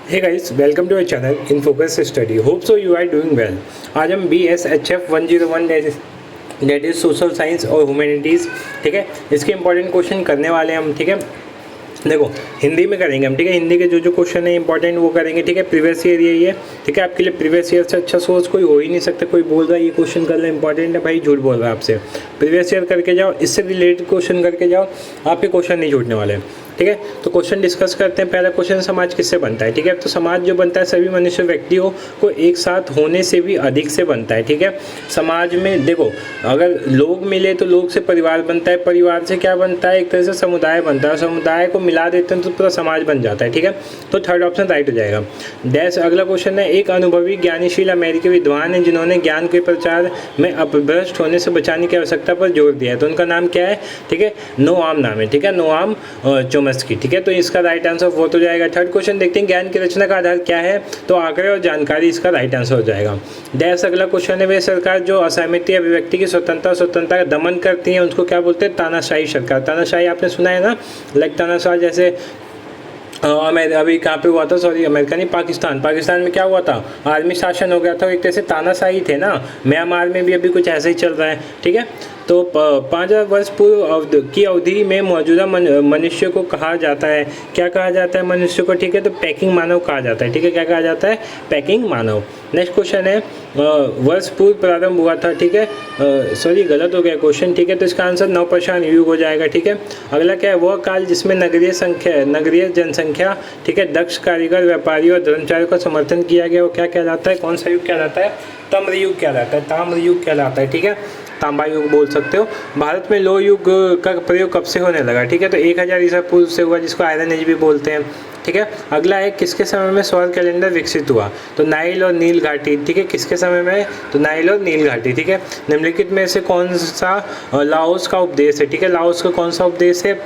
Hey guys, welcome to our channel in focus study. Hope so you are doing well. आज हम BSHF 101 that is social science और humanities, ठीक है, इसके important question करने वाले हैं हम। ठीक है, देखो हिंदी में करेंगे हम। ठीक है, हिंदी के जो क्वेश्चन है इंपॉर्टेंट वो करेंगे। ठीक है, प्रीवियस ईयर ये है। ठीक है, आपके लिए प्रीवियस ईयर से अच्छा सोर्स कोई हो ही नहीं सकता। कोई बोल रहा है ये क्वेश्चन करना इंपॉर्टेंट है, भाई झूठ बोल रहा है आपसे। प्रीवियस ईयर करके जाओ, इससे रिलेटेड क्वेश्चन करके जाओ, आपके क्वेश्चन नहीं छूटने वाले। ठीक है, तो क्वेश्चन डिस्कस करते हैं। पहला क्वेश्चन, समाज किससे बनता है? ठीक है, तो समाज जो बनता है सभी मनुष्य व्यक्तियों को एक साथ होने से भी अधिक से बनता है। ठीक है, समाज में देखो, अगर लोग मिले तो लोग से परिवार बनता है, परिवार से क्या बनता है? एक तरह से समुदाय बनता है, समुदाय को मिला देते हैं तो पूरा समाज बन जाता है। ठीक है, तो थर्ड ऑप्शन राइट हो जाएगा। डैश अगला क्वेश्चन है, एक अनुभवी ज्ञानीशील अमेरिकी विद्वान है जिन्होंने ज्ञान के प्रचार में अपभ्रष्ट होने से बचाने की आवश्यकता पर जोर दिया है, तो उनका नाम क्या है? ठीक है, नोआम नाम है। ठीक है, नोआम चोम्स्की। ठीक है, तो इसका राइट आंसर वो तो जाएगा। थर्ड क्वेश्चन देखते हैं, ज्ञान की रचना का आधार क्या है? तो आंकड़े और जानकारी इसका राइट आंसर हो जाएगा। डैश अगला क्वेश्चन है, वे सरकार जो असहमति अभिव्यक्ति की स्वतंत्रता का दमन करती है उनको क्या बोलते हैं? तानाशाही सरकार। तानाशाही आपने सुना है ना, लाइक तानाशाह जैसे अभी कहाँ पे हुआ था? सॉरी, अमेरिका नहीं, पाकिस्तान में क्या हुआ था? आर्मी शासन हो गया था, एक तरह से तानाशाही थे ना। म्यांमार में भी अभी कुछ ऐसा ही चल रहा है। ठीक है, तो 5000 वर्ष पूर्व की अवधि में मौजूदा मनुष्य को कहा जाता है, क्या कहा जाता है मनुष्य को? ठीक है, तो पैकिंग मानव कहा जाता है। ठीक है, क्या कहा जाता है? पैकिंग मानव। नेक्स्ट क्वेश्चन है, वर्ष पूर्व प्रारंभ हुआ था। ठीक है, सॉरी गलत हो गया क्वेश्चन। ठीक है, तो इसका आंसर नवपाषाण युग हो जाएगा। ठीक है, अगला क्या है? वह काल जिसमें नगरीय जनसंख्या, ठीक है, दक्ष कारीगर, व्यापारियों और धर्मचारियों का समर्थन किया गया, वो क्या कहलाता है? कौन सा युग कहलाता है? ताम्र युग कहलाता है। ताम्र युग कहलाता है। ठीक है, तांबा युग बोल सकते हो। भारत में लौह युग का प्रयोग कब से होने लगा? ठीक है, तो 1000 ईसा पूर्व से हुआ, जिसको आयरन एज भी बोलते हैं। ठीक है, अगला है, किसके समय में सौर कैलेंडर विकसित हुआ? तो नाइल और नील घाटी। ठीक है, किसके समय में? तो नाइल और नील घाटी। ठीक है, निम्नलिखित में से कौन सा लाओस का उपदेश है? ठीक है, लाओस का कौन सा उपदेश है?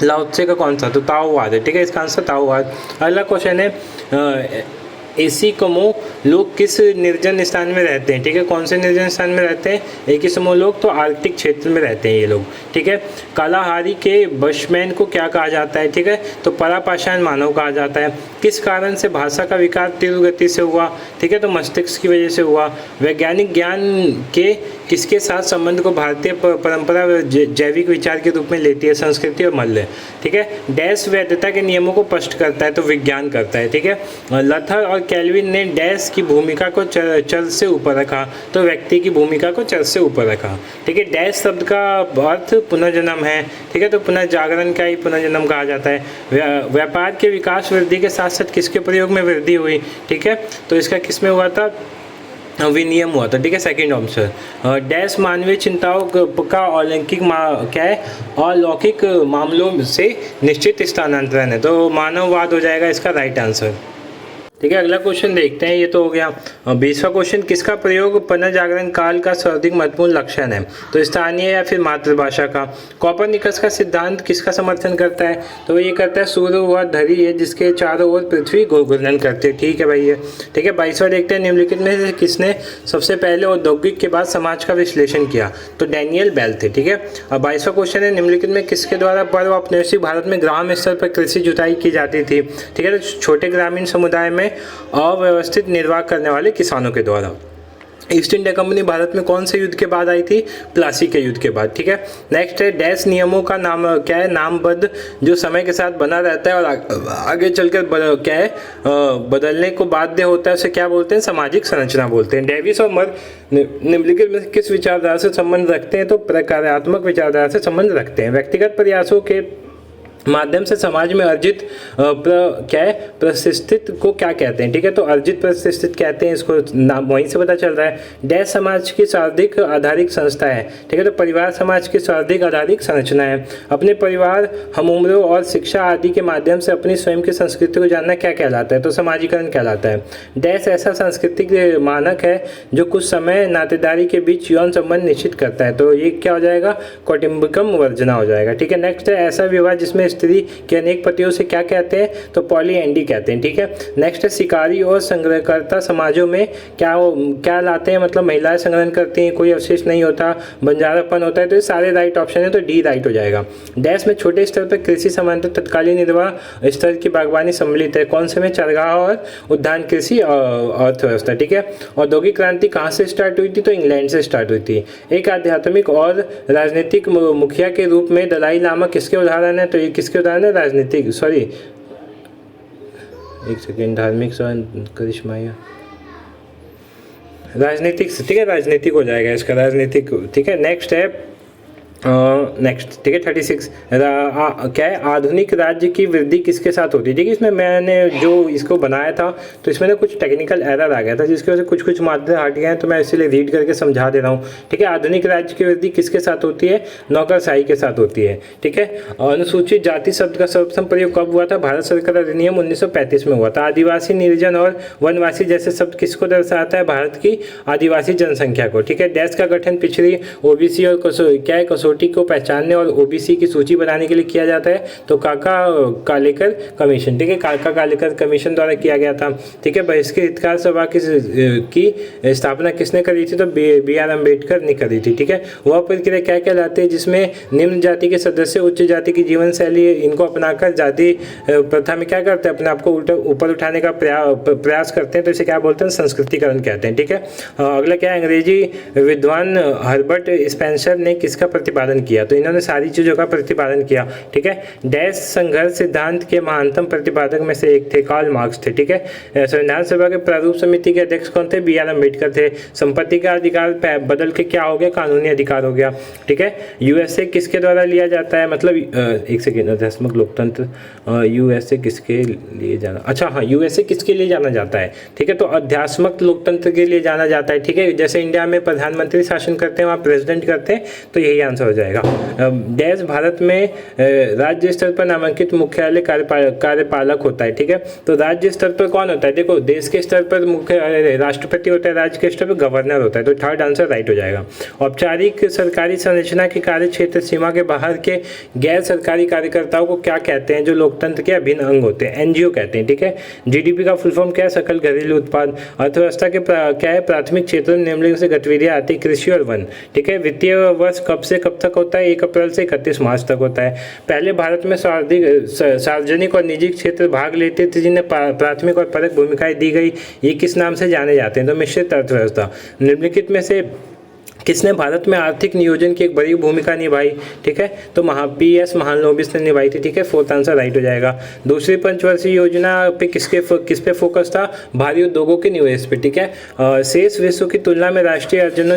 लाओ त्से का कौन सा? तो ताओवाद है। ठीक है, इसका आंसर ताओवाद। अगला क्वेश्चन है, एस्किमो लोग किस निर्जन स्थान में रहते हैं? ठीक है, कौन से निर्जन स्थान में रहते हैं एस्किमो लोग? तो आर्कटिक क्षेत्र में रहते हैं ये लोग। ठीक है, कालाहारी के बशमैन को क्या कहा जाता है? ठीक है, तो परापाषाण मानव कहा जाता है। किस कारण से भाषा का विकास तीव्र गति से हुआ? ठीक है, तो मस्तिष्क की वजह से हुआ। वैज्ञानिक ज्ञान के किसके साथ संबंध को भारतीय परंपरा जैविक विचार के रूप में लेती है? संस्कृति और मल्ल। ठीक है, डैश वैधता के नियमों को स्पष्ट करता है? तो विज्ञान करता है। ठीक है, लथर और कैल्विन ने डैश की भूमिका को चर से ऊपर रखा? तो व्यक्ति की भूमिका को चर से ऊपर रखा। ठीक है, डैश शब्द का अर्थ पुनर्जन्म है। ठीक है, तो पुनर्जागरण का ही पुनर्जन्म कहा जाता है। व्यापार के विकास वृद्धि के साथ साथ किसके प्रयोग में वृद्धि हुई? ठीक है, तो इसका किस में हुआ था? विनियम हुआ था। ठीक है, सेकंड ऑप्शन। डैश मानवीय चिंताओं का अलौकिक क्या है? अलौकिक मामलों से निश्चित स्थानांतरण है, तो मानववाद हो जाएगा इसका राइट आंसर। ठीक है, अगला क्वेश्चन देखते हैं। ये तो हो गया 20वां क्वेश्चन, किसका प्रयोग पुनर्जागरण काल का सर्वाधिक महत्वपूर्ण लक्षण है? तो स्थानीय या फिर मातृभाषा का। कोपरनिकस का सिद्धांत किसका समर्थन करता है? तो ये करता है सूर्य वह धरी है जिसके चारों ओर पृथ्वी घूर्णन करती है। ठीक है भाई ये। ठीक है, 22वां देखते हैं, निम्नलिखित में से किसने सबसे पहले औद्योगिक के बाद समाज का विश्लेषण किया? तो डैनियल बेल थे। ठीक है, अब 22वां क्वेश्चन है, निम्नलिखित में किसके द्वारा पर्व औपनिवेशिक भारत में ग्राम स्तर पर कृषि जुताई की जाती थी? ठीक है, तो छोटे ग्रामीण समुदाय में अव्यवस्थित निर्वाह करने वाले किसानों के द्वारा। ईस्ट इंडिया कंपनी भारत में कौन से युद्ध के बाद आई थी? प्लासी के युद्ध के बाद। ठीक है, नेक्स्ट है, डैश नियमों का नाम क्या है? नामबद्ध जो समय के साथ बना रहता है और आगे चलकर क्या है बदलने को बाध्य होता है, उसे क्या बोलते हैं? सामाजिक संरचना बोलते हैं। डेविस और मर निम्नलिखित में किस विचारधारा से संबंध रखते हैं? तो प्रकारात्मक विचारधारा से संबंध रखते हैं। व्यक्तिगत प्रयासों के माध्यम से समाज में अर्जित क्या है प्रतिष्ठित को क्या कहते हैं? ठीक है, तो अर्जित प्रतिष्ठित कहते हैं इसको, नाम वहीं से पता चल रहा है। डैश समाज की सर्वाधिक आधारिक संस्था है? ठीक है, तो परिवार समाज की सर्वाधिक आधारिक संरचना है। अपने परिवार, हम उम्रों और शिक्षा आदि के माध्यम से अपनी स्वयं की संस्कृति को जानना क्या कहलाता है? तो समाजीकरण कहलाता है। डैश ऐसा सांस्कृतिक मानक है जो कुछ समय नातेदारी के बीच यौन संबंध निश्चित करता है? तो ये क्या हो जाएगा? कौटुंबिकम वर्जना हो जाएगा। ठीक है, नेक्स्ट है, ऐसा विवाह जिसमें स्त्री के अनेक पतियों से क्या कहते हैं, तो पॉलीएंड्री कहते हैं। ठीक है, नेक्स्ट है शिकारी और संग्रहकर्ता समाजों में क्या लाते हैं, मतलब महिलाएं संग्रहण करती हैं, कोई अवशेष नहीं होता, बंजारापन होता है। तो ये सारे राइट ऑप्शन है, तो डी राइट हो जाएगा। डैश में छोटे स्तर पर कृषि सामान्यतः तत्कालीन निर्वाह स्तर की बागवानी सम्मिलित है, कौन से में, चरगाह और उद्यान कृषि अर्थव्यवस्था। ठीक है, औद्योगिक क्रांति कहाँ से स्टार्ट हुई थी, तो इंग्लैंड से स्टार्ट हुई थी। एक आध्यात्मिक और राजनीतिक मुखिया के रूप में दलाई लामा किसके उदाहरण है, तो ये किसके उदाहरण है, राजनीतिक, सॉरी एक सेकेंड, धार्मिक करिश्माया राजनीतिक, ठीक है, राजनीतिक हो जाएगा इसका, राजनीतिक। ठीक है, नेक्स्ट है नेक्स्ट, ठीक है 36 क्या है, आधुनिक राज्य की वृद्धि किसके साथ होती है। ठीक है, इसमें मैंने जो इसको बनाया था तो इसमें ना कुछ टेक्निकल एरर आ गया था, जिसकी वजह से कुछ मात्रा हट गए हैं, तो मैं इसलिए रीड करके समझा दे रहा हूँ। ठीक है, आधुनिक राज्य की वृद्धि किसके साथ होती है, नौकरशाही के साथ होती है। ठीक है, अनुसूचित जाति शब्द का सर्वप्रथम प्रयोग कब हुआ था, भारत सरकार अधिनियम 1935 में हुआ था। आदिवासी, निर्जन और वनवासी जैसे शब्द किसको दर्शाता है, भारत की आदिवासी जनसंख्या को। ठीक है, देश का गठन पिछड़ी ओबीसी और क्या है, कसौटी को पहचानने और ओबीसी की सूची बनाने के लिए किया जाता है, तो काका कालेकर कमीशन। ठीक है, काका कालेकर कमीशन द्वारा किया गया था। ठीक है, बहिष्कृत हितकार सभा की स्थापना किसने करी थी, तो बी आर अम्बेडकर ने करी थी। ठीक है, वह प्रक्रिया क्या कहलाती है, जिसमें निम्न जाति के सदस्य उच्च जाति की जीवन शैली इनको अपनाकर जाति प्रथा में क्या करते हैं, अपने आप को ऊपर उठाने का प्रयास करते हैं, तो इसे क्या बोलते हैं, संस्कृतिकरण कहते हैं। ठीक है, अगला क्या है, अंग्रेजी विद्वान हर्बर्ट स्पेंसर ने किसका प्रतिपादन किया, तो इन्होंने सारी चीजों का प्रतिपादन किया। ठीक है, डैश संघर्ष सिद्धांत के महानतम प्रतिपादक में से एक थे, कार्ल मार्क्स थे। ठीक है, संविधान सभा के प्रारूप समिति के अध्यक्ष कौन थे, बी आर अम्बेडकर थे। संपत्ति का अधिकार बदल के क्या हो गया, कानूनी अधिकार हो गया। ठीक है, यूएसए किसके द्वारा लिया जाता है, मतलब एक सेकेंड, अध्यात्मक लोकतंत्र यूएसए किसके लिए जाना, अच्छा हाँ, यूएसए किसके लिए जाना जाता है। ठीक है, तो अध्यात्मक लोकतंत्र के लिए जाना जाता है। ठीक है, जैसे इंडिया में प्रधानमंत्री शासन करते हैं, वहाँ प्रेसिडेंट करते हैं, तो यही आंसर हो जाएगा। देश भारत में राज्य स्तर पर नामांकित मुख्यालय कार्यपालक होता है। ठीक है, तो राज्य स्तर पर कौन होता है, देखो देश के स्तर पर मुख्य राष्ट्रपति होता है, राज्य के स्तर पर गवर्नर होता है, तो थर्ड आंसर राइट हो जाएगा। औपचारिक सरकारी संरचना के कार्य क्षेत्र सीमा के बाहर के गैर सरकारी कार्यकर्ताओं को क्या कहते हैं, जो लोकतंत्र के अभिन्न अंग होते हैं, एनजीओ कहते हैं। ठीक है, जीडीपी का फुल फॉर्म क्या है, सकल घरेलू उत्पाद। अर्थव्यवस्था के क्या है, प्राथमिक क्षेत्र में निम्नलिखित से गतिविधियां आती, कृषि और वन। ठीक है, वित्तीय वर्ष कब से कब तक होता है, 1 अप्रैल से 31 मार्च तक होता है। पहले भारत में सार्वजनिक और निजी क्षेत्र भाग लेते थे, जिन्हें प्राथमिक और परक भूमिकाएं दी गई, ये किस नाम से जाने जाते हैं, तो मिश्रित अर्थव्यवस्था। निम्नलिखित में से किसने भारत में आर्थिक नियोजन की एक बड़ी भूमिका निभाई। ठीक है, तो पीएस महालनोबिस ने निभाई थी। ठीक है, फोर्थ आंसर राइट हो जाएगा। दूसरी पंचवर्षीय योजना पे किस पे फोकस था, भारी उद्योगों के निवेश पे। ठीक है, शेष विश्व की तुलना में राष्ट्रीय अर्जन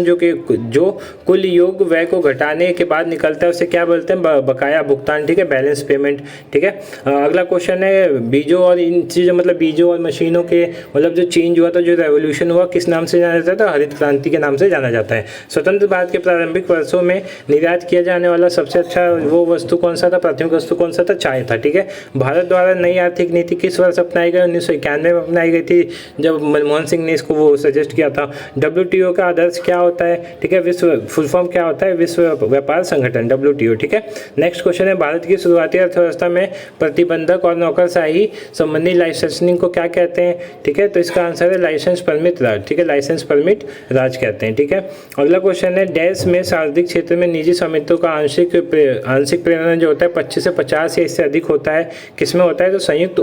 जो कुल योग व्यय को घटाने के बाद निकलता है, उसे क्या बोलते हैं, बकाया भुगतान। ठीक है, बैलेंस पेमेंट। ठीक है, अगला क्वेश्चन है, बीजों और इन चीज़ों, मतलब बीजों और मशीनों के मतलब जो चेंज हुआ था, जो रेवोल्यूशन हुआ, किस नाम से जाना जाता है, हरित क्रांति के नाम से जाना जाता है। स्वतंत्र भारत के प्रारंभिक वर्षों में निर्यात किया जाने वाला सबसे अच्छा वो वस्तु कौन सा था, प्राथमिक वस्तु कौन सा था, चाय था। ठीक है, भारत द्वारा नई आर्थिक नीति किस वर्ष अपनाई गई, 1991 में अपनाई गई थी, जब मनमोहन सिंह ने इसको वो सजेस्ट किया था। WTO का आदर्श क्या होता है, ठीक है, विश्व फुल फॉर्म क्या होता है, विश्व व्यापार संगठन, WTO। ठीक है, नेक्स्ट क्वेश्चन है, भारत की शुरुआती अर्थव्यवस्था में प्रतिबंधक और नौकरशाही संबंधी लाइसेंसिंग को क्या कहते हैं। ठीक है, तो इसका आंसर है लाइसेंस परमिट राज। ठीक है, लाइसेंस परमिट राज कहते हैं। ठीक है, अगला क्वेश्चन है, डैश में सार्वजनिक क्षेत्र में निजी स्वामित्व का आंशिक प्रेरणा जो होता है 25 से 50 या इससे अधिक होता है, किसमें होता है, तो संयुक्त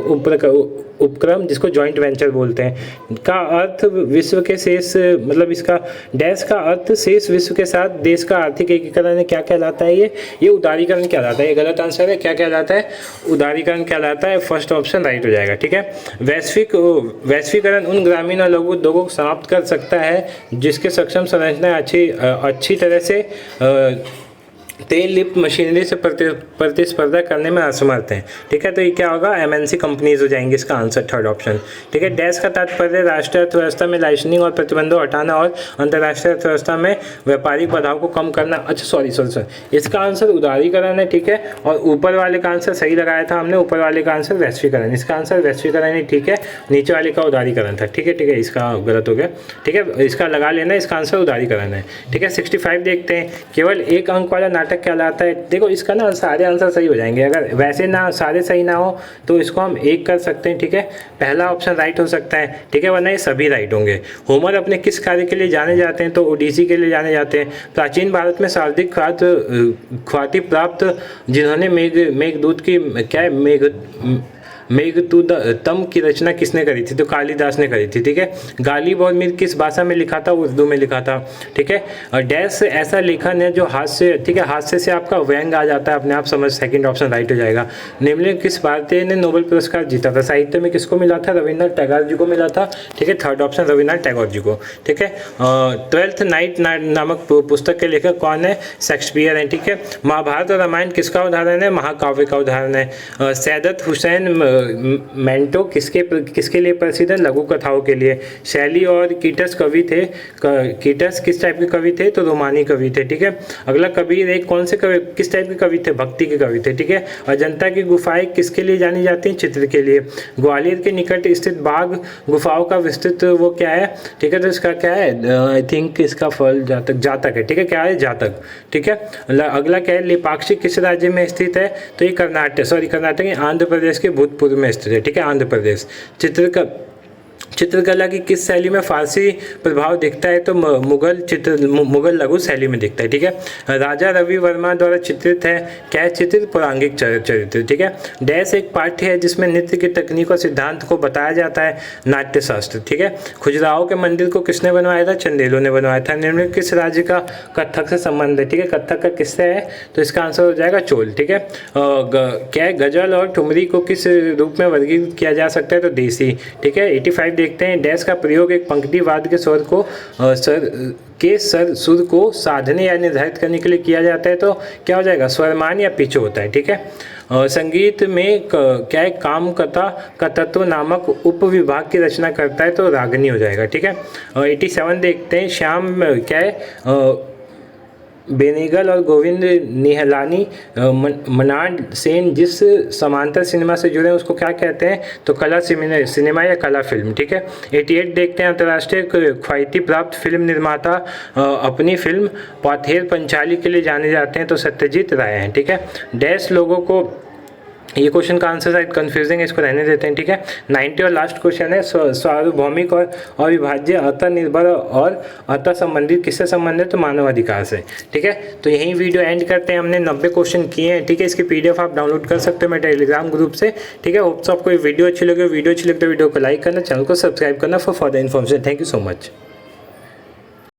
उपक्रम, जिसको जॉइंट वेंचर बोलते हैं। का अर्थ विश्व के शेष, मतलब इसका डैश का अर्थ शेष विश्व के साथ देश का आर्थिक एकीकरण है, क्या कहलाता है, ये उदारीकरण कहलाता है। ये गलत आंसर है, क्या कहलाता है, उदारीकरण कहलाता है। फर्स्ट ऑप्शन राइट हो जाएगा। ठीक है, वैश्वीकरण उन ग्रामीण और लघु उद्योगों को समाप्त कर सकता है जिसके सक्षम संरचना अच्छी तरह से तेल लिप्त मशीनरी से प्रतिस्पर्धा करने में असमर्थ हैं। ठीक है, तो ये क्या होगा, MNC कंपनीज हो जाएंगे, इसका आंसर थर्ड ऑप्शन। ठीक है, डैश का तात्पर्य राष्ट्रीय अर्थव्यवस्था में लाइसेंसिंग और प्रतिबंधों हटाना और अंतर्राष्ट्रीय अर्थव्यवस्था में व्यापारिक बाधाओं को कम करना। अच्छा सॉरी इसका आंसर उदारीकरण है। ठीक है, और ऊपर वाले का आंसर सही लगाया था हमने, ऊपर वाले का आंसर वैश्वीकरण, इसका आंसर वैश्वीकरण है। ठीक है, नीचे वाले का उदारीकरण था। ठीक है, इसका गलत हो गया। ठीक है, इसका लगा लेना, इसका आंसर उदारीकरण है। ठीक है, 65 देखते हैं, केवल एक अंक वाला नाटक कर्नाटक कहलाता है। देखो इसका ना सारे आंसर सही हो जाएंगे, अगर वैसे ना सारे सही ना हो तो इसको हम एक कर सकते हैं, ठीक है, पहला ऑप्शन राइट हो सकता है, ठीक है, वरना ये सभी राइट होंगे। होमर अपने किस कार्य के लिए जाने जाते हैं, तो ओडिसी के लिए जाने जाते हैं। प्राचीन भारत में सर्वाधिक ख्याति प्राप्त जिन्होंने मेघदूत की क्या है मेघदूतम की रचना किसने करी थी, तो कालिदास ने करी थी, ठीक है। गालिब और मीर किस भाषा में लिखा था, उर्दू में लिखा था, ठीक है। और डैश ऐसा लेखन है जो हास्य, ठीक है, हास्य से आपका व्यंग आ जाता है अपने आप, समझ, सेकंड ऑप्शन राइट हो जाएगा। निम्नलिखित किस भारतीय ने नोबेल पुरस्कार जीता था, साहित्य में किसको मिला था, रविन्द्रनाथ टैगोर जी को मिला था, ठीक है, थर्ड ऑप्शन रविन्द्रनाथ टैगोर जी को, ठीक है। ट्वेल्थ नाइट नामक पुस्तक के लेखक कौन है, शेक्सपियर हैं, ठीक है। महाभारत और रामायण किसका उदाहरण है, महाकाव्य का उदाहरण है। सैयदत हुसैन मेंटो किसके लिए प्रसिद्ध है, लघु कथाओं के लिए। शैली और कीटस कवि थे, कीटस किस टाइप के कवि थे, तो रोमानी कवि थे, ठीक है। अगला कबीर एक कौन से कवि, किस टाइप के कवि थे, भक्ति के कवि थे, ठीक है। अजंता की गुफाएं किसके लिए जानी जाती हैं, चित्र के लिए। ग्वालियर के निकट स्थित बाघ गुफाओं का विस्तृत वो क्या है, ठीक है, तो इसका क्या है, आई थिंक इसका फल जातक है, ठीक है, क्या है, जातक, ठीक है। अगला क्या है, लेपाक्षी किस राज्य में स्थित है, तो ये कर्नाटक आंध्र प्रदेश के भूतपूर्व में स्थित है, ठीक है, आंध्र प्रदेश। चित्रकला की किस शैली में फारसी प्रभाव दिखता है, तो मुगल लघु शैली में दिखता है, ठीक है। राजा रवि वर्मा द्वारा चित्रित है, क्या चित्रित, पौराणिक चरित्र, ठीक है। डैश एक पाठ्य है जिसमें नृत्य की तकनीक और सिद्धांत को बताया जाता है, नाट्यशास्त्र, ठीक है। खजुराहो के मंदिर को किसने बनवाया था, चंदेलों ने बनवाया था। निम्नलिखित किस राज्य का कथक से संबंध है, ठीक है, कथक का किससे है, तो इसका आंसर हो जाएगा चोल, ठीक है। क्या है, गजल और ठुमरी को किस रूप में वर्गीकृत किया जा सकता है, तो देसी, ठीक है। 85 देखते हैं, डैश का प्रयोग एक पंक्तिवाद के स्वर को सुर को साधने या निर्धारित करने के लिए किया जाता है, तो क्या हो जाएगा, स्वरमान या पिच होता है, ठीक है। संगीत में क्या है, काम कथा का तत्व नामक उपविभाग की रचना करता है, तो रागनी हो जाएगा, ठीक है। 87 देखते हैं, श्याम क्या है, बेनेगल और गोविंद निहलानी मनाड सेन जिस समांतर सिनेमा से जुड़े हैं उसको क्या कहते हैं, तो कला सिनेमा या कला फिल्म, ठीक है। 88 देखते हैं, अंतर्राष्ट्रीय ख्याति प्राप्त फिल्म निर्माता अपनी फिल्म पथेर पंचाली के लिए जाने जाते हैं, तो सत्यजीत राय हैं, ठीक है। डैश लोगों को, ये क्वेश्चन का आंसर शायद कन्फ्यूजिंग है, इसको रहने देते हैं, ठीक है। 90 और लास्ट क्वेश्चन है, सार्वभौमिक और अविभाज्य अतः निर्भर और अतः संबंधित किससे संबंधित, तो मानव अधिकार से, ठीक है। तो यही वीडियो एंड करते हैं, हमने 90 क्वेश्चन किए हैं, ठीक है। इसकी PDF आप डाउनलोड कर सकते हो मेरे टेलीग्राम ग्रुप से, ठीक है। होप्स आपको ये वीडियो अच्छी लगे तो वीडियो को लाइक करना, चैनल को सब्सक्राइब करना for further information. Thank you so much.